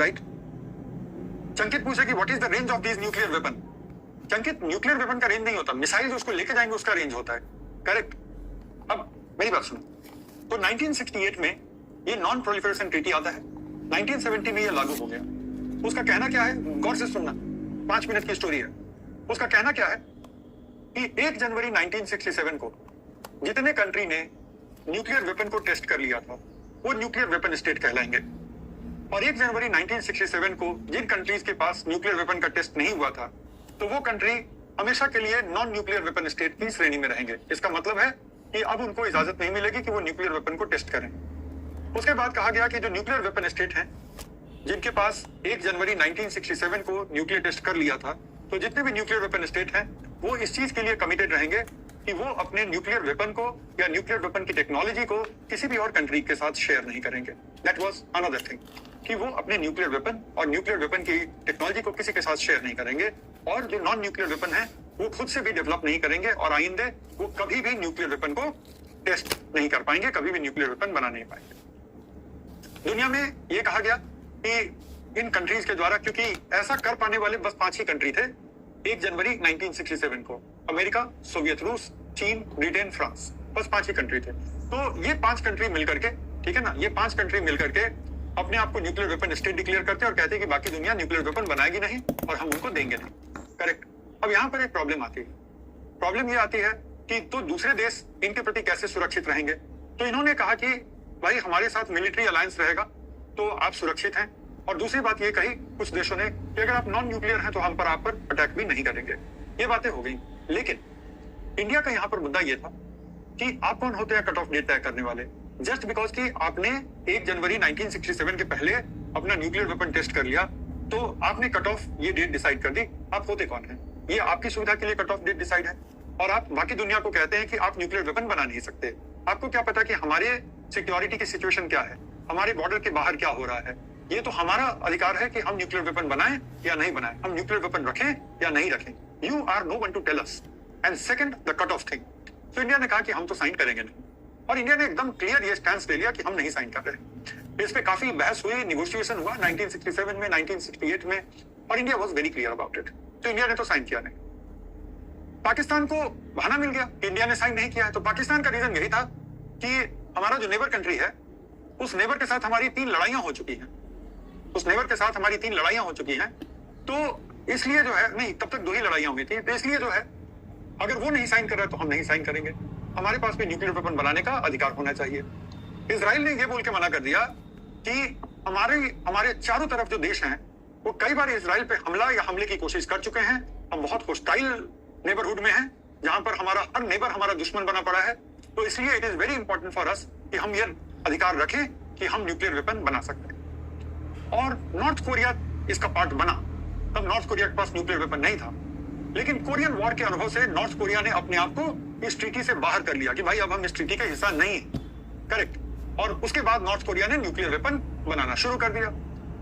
Right? Chankit पूछे कि what is the range of this nuclear weapon? Chankit, nuclear weapon का range नहीं होता, मिसाइल जो उसको लेके जाएंगे उसका रेंज होता है। करेक्ट? अब मेरी बात सुनो, तो 1968 में ये नॉन प्रोलिफरेशन ट्रीटी आता है, 1970 में ये लागू हो गया। उसका कहना क्या है, गौर से सुनना, 5 मिनट की स्टोरी है। उसका कहना क्या है कि 1 जनवरी 1967 को जितने कंट्री ने न्यूक्लियर वेपन को टेस्ट कर लिया था वो न्यूक्लियर वेपन स्टेट कहलाएंगे, और 1 जनवरी 1967 को जिन कंट्रीज के पास न्यूक्लियर वेपन का टेस्ट नहीं हुआ था तो वो कंट्री हमेशा के लिए नॉन न्यूक्लियर वेपन स्टेट की श्रेणी में रहेंगे। इसका मतलब है कि अब उनको इजाजत नहीं मिलेगी कि वो न्यूक्लियर वेपन को टेस्ट करें। उसके बाद कहा गया कि जो न्यूक्लियर वेपन स्टेट हैं जिनके पास 1 जनवरी 1967 को न्यूक्लियर टेस्ट कर लिया था, तो जितने भी न्यूक्लियर वेपन स्टेट हैं वो इस चीज के लिए कमिटेड रहेंगे कि वो अपने न्यूक्लियर वेपन को या न्यूक्लियर वेपन की टेक्नोलॉजी को किसी भी और कंट्री के साथ शेयर नहीं करेंगे। दैट वाज अनदर थिंग, कि वो अपने न्यूक्लियर वेपन और न्यूक्लियर वेपन की टेक्नोलॉजी को किसी के साथ शेयर नहीं करेंगे, और जो नॉन न्यूक्लियर वेपन है वो खुद से भी डेवलप नहीं करेंगे, और आइंदे वो कभी भी न्यूक्लियर वेपन को टेस्ट नहीं कर पाएंगे, कभी भी न्यूक्लियर वेपन बना नहीं पाएंगे। दुनिया में ये कहा गया कि इन कंट्रीज के द्वारा, क्योंकि ऐसा कर पाने वाले बस 5 ही कंट्री थे 1 जनवरी 1967 को, अमेरिका, सोवियत रूस, चीन, ब्रिटेन, फ्रांस, बस 5 ही कंट्री थे। तो ये 5 कंट्री मिलकर के, ठीक है ना, ये 5 कंट्री मिलकर के अपने आप को न्यूक्लियर वेपन स्टेट डिक्लेयर करते हैं और कहते हैं कि बाकी दुनिया न्यूक्लियर वेपन बनाएगी नहीं और हम उनको देंगे नहीं। करेक्ट? अब यहाँ पर एक प्रॉब्लम आती है। प्रॉब्लम ये आती है कि तो दूसरे देश इनके प्रति कैसे सुरक्षित रहेंगे? तो इन्होंने कहा कि भाई हमारे साथ मिलिट्री अलायंस रहेगा तो आप सुरक्षित हैं, और दूसरी बात ये कही कुछ देशों ने कि अगर आप नॉन न्यूक्लियर हैं तो हम पर आप पर अटैक भी नहीं करेंगे। ये बातें हो गई, लेकिन इंडिया का यहाँ पर मुद्दा ये था कि आप कौन होते हैं कट ऑफ डेट तय करने वाले? जस्ट बिकॉज कि आपने 1 जनवरी 1967 के पहले अपना न्यूक्लियर वेपन टेस्ट कर लिया तो आपने कट ऑफ ये डेट डिसाइड कर दी। आप होते कौन हैं? ये आपकी सुविधा के लिए कट ऑफ डेट डिसाइड है, और आप बाकी दुनिया को कहते हैं कि आप न्यूक्लियर वेपन बना नहीं सकते। आपको क्या पता कि हमारे सिक्योरिटी की सिचुएशन क्या है, हमारे बॉर्डर के बाहर क्या हो रहा है? ये तो हमारा अधिकार है कि हम न्यूक्लियर वेपन बनाएं या नहीं बनाएं, हम न्यूक्लियर वेपन रखें या नहीं रखें। You are no one to tell us. And second, the cut off thing. तो इंडिया ने कहा कि हम तो साइन करेंगे नहीं, और इंडिया ने एकदम क्लियर ये स्टैंड ले लिया कि हम नहीं साइन कर रहे। इस पे काफी बहस हुई, निगोशिएशन हुआ 1967 में, 1968 में, और India was very clear about it. तो इंडिया ने तो साइन किया नहीं। पाकिस्तान को बहाना मिल गया कि इंडिया ने साइन नहीं किया है, तो पाकिस्तान का रीजन यही था कि हमारा जो नेबर कंट्री है उस नेबर के साथ हमारी 3 लड़ाइयां हो चुकी हैं, उस नेबर के साथ हमारी 3 लड़ाइयां हो चुकी हैं, तो इसलिए जो है, नहीं तब तक 2 ही लड़ाइयां हुई थी, तो इसलिए जो है अगर वो नहीं साइन कर रहा है तो हम नहीं साइन करेंगे। हमारे पास भी न्यूक्लियर वेपन बनाने का अधिकार होना चाहिए। इजराइल ने ये बोल के मना कर दिया कि हमारे चारों तरफ जो देश हैं वो कई बार इजराइल पे हमला या हमले की कोशिश कर चुके हैं। हम बहुत होस्टाइल नेबरहुड में हैं जहां पर हमारा हर नेबर हमारा दुश्मन बना पड़ा है, तो इसलिए it is very important for us कि हम ये अधिकार रखें कि हम न्यूक्लियर वेपन बना सकते हैं। और नॉर्थ कोरिया इसका पार्ट बना, तब नॉर्थ कोरिया के पास न्यूक्लियर वेपन नहीं था, लेकिन कोरियन वॉर के अनुभव से नॉर्थ कोरिया ने अपने आप को इस ट्रीटी से बाहर कर लिया कि भाई अब हम इस ट्रीटी का हिस्सा नहीं है। करेक्ट? और उसके बाद नॉर्थ कोरिया ने न्यूक्लियर वेपन बनाना शुरू कर दिया।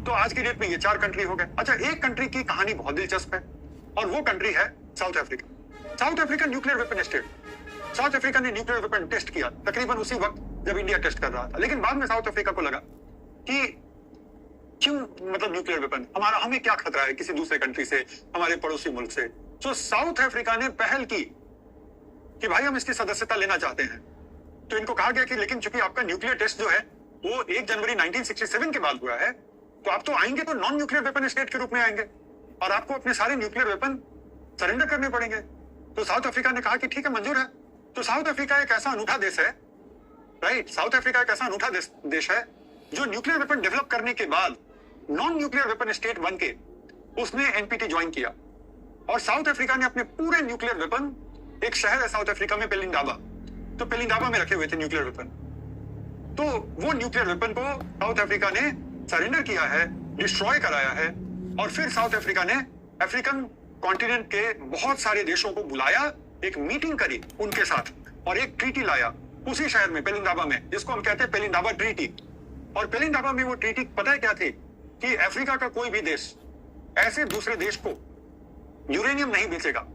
तो आज की डेट में ये 4 कंट्री हो गए। अच्छा, एक कंट्री की कहानी बहुत दिलचस्प है, और वो कंट्री है south Africa. South Africa nuclear weapon state. South Africa ने न्यूक्लियर वेपन टेस्ट किया तकरीबन उसी वक्त जब इंडिया टेस्ट कर रहा था, लेकिन बाद में साउथ अफ्रीका को लगा कि क्यों, मतलब न्यूक्लियर वेपन हमें क्या खतरा है किसी दूसरे कंट्री से, हमारे पड़ोसी मुल्क से। तो साउथ अफ्रीका ने पहल की कि भाई हम इसकी सदस्यता लेना चाहते हैं। तो इनको कहा गया कि लेकिन चूंकि आपका न्यूक्लियर टेस्ट जो है वो 1 जनवरी 1967 के बाद हुआ है, तो आप तो आएंगे तो नॉन न्यूक्लियर वेपन स्टेट के रूप में आएंगे, और आपको अपने सारे न्यूक्लियर वेपन सरेंडर करने पड़ेंगे। तो साउथ अफ्रीका ने कहा कि ठीक है, मंजूर है। तो साउथ अफ्रीका एक ऐसा अनूठा देश है, राइट, साउथ अफ्रीका एक ऐसा अनूठा देश है जो न्यूक्लियर वेपन डेवलप करने के बाद नॉन न्यूक्लियर वेपन स्टेट बन के उसने एनपीटी ज्वाइन किया, और साउथ अफ्रीका ने अपने पूरे न्यूक्लियर वेपन, एक शहर है साउथ अफ्रीका में पेलिंडाबा, तो पेलिंडाबा में रखे हुए थे न्यूक्लियर वेपन। तो वो न्यूक्लियर वेपन को साउथ अफ्रीका ने सरेंडर किया है, डिस्ट्रॉय कराया है, और फिर साउथ अफ्रीका ने अफ्रीकन कॉन्टिनेंट के बहुत सारे देशों को बुलाया, एक मीटिंग करी उनके साथ, और एक ट्रीटी लाया उसी शहर में पेलिंडाबा में, जिसको हम कहते हैं पेलिंडाबा ट्रीटी। और पेलिंडाबा में वो ट्रीटी पता है क्या थी कि अफ्रीका का कोई भी देश ऐसे दूसरे देश को यूरेनियम नहीं बेचेगा,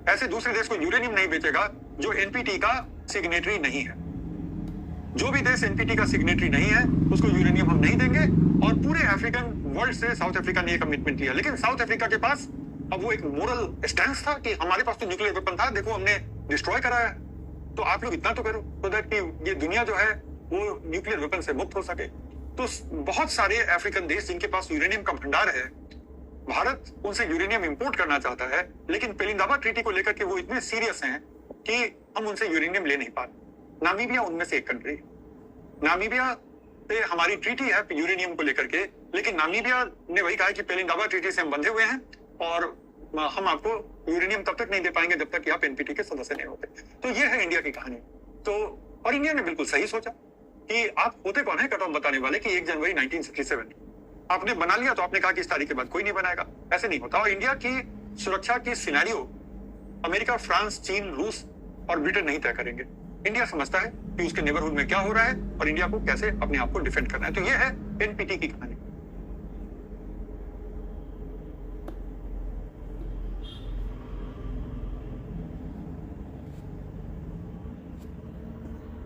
ऐसे दूसरे देश को यूरेनियम नहीं बेचेगा जो एनपीटी का सिग्नेटरी नहीं है। जो भी देश एनपीटी का सिग्नेटरी नहीं है उसको यूरेनियम हम नहीं देंगे। और पूरे अफ्रीकन वर्ल्ड से साउथ अफ्रीका ने ये कमिटमेंट लिया। लेकिन साउथ अफ्रीका के पास अब वो एक मोरल स्टैंस था कि हमारे पास तो न्यूक्लियर वेपन था, देखो हमने डिस्ट्रॉय कराया, तो आप लोग इतना तो करो so that कि ये दुनिया जो है वो न्यूक्लियर वेपन से मुक्त हो सके। तो बहुत सारे अफ्रीकन देश जिनके पास यूरेनियम का भंडार है, भारत उनसे यूरेनियम इंपोर्ट करना चाहता है, लेकिन पेलिंदाबा ट्रीटी को लेकर के वो इतने सीरियस हैं कि हम उनसे यूरेनियम ले नहीं पा रहे। नामीबिया उनमें से एक कंट्री। नामीबिया से हमारी ट्रीटी है यूरेनियम को लेकर के, लेकिन नामीबिया ने वही कहा कि पेलिंदाबा ट्रीटी से हम बंधे हुए हैं और हम आपको यूरेनियम तब तक नहीं दे पाएंगे जब तक कि आप एनपीटी के सदस्य नहीं होते। तो ये है इंडिया की कहानी। तो और इंडिया ने बिल्कुल सही सोचा कि आप होते कौन है कट ऑफ बताने वाले कि 1 जनवरी 1967 आपने बना लिया तो आपने कहा कि इस तारीख के बाद कोई नहीं बनाएगा। ऐसे नहीं होता। और इंडिया की सुरक्षा की सिनेरियो अमेरिका, फ्रांस, चीन, रूस और ब्रिटेन नहीं तय करेंगे। इंडिया समझता है कि उसके नेबरहुड में क्या हो रहा है और इंडिया को कैसे अपने आप को डिफेंड करना है। तो ये है एनपीटी की कहानी।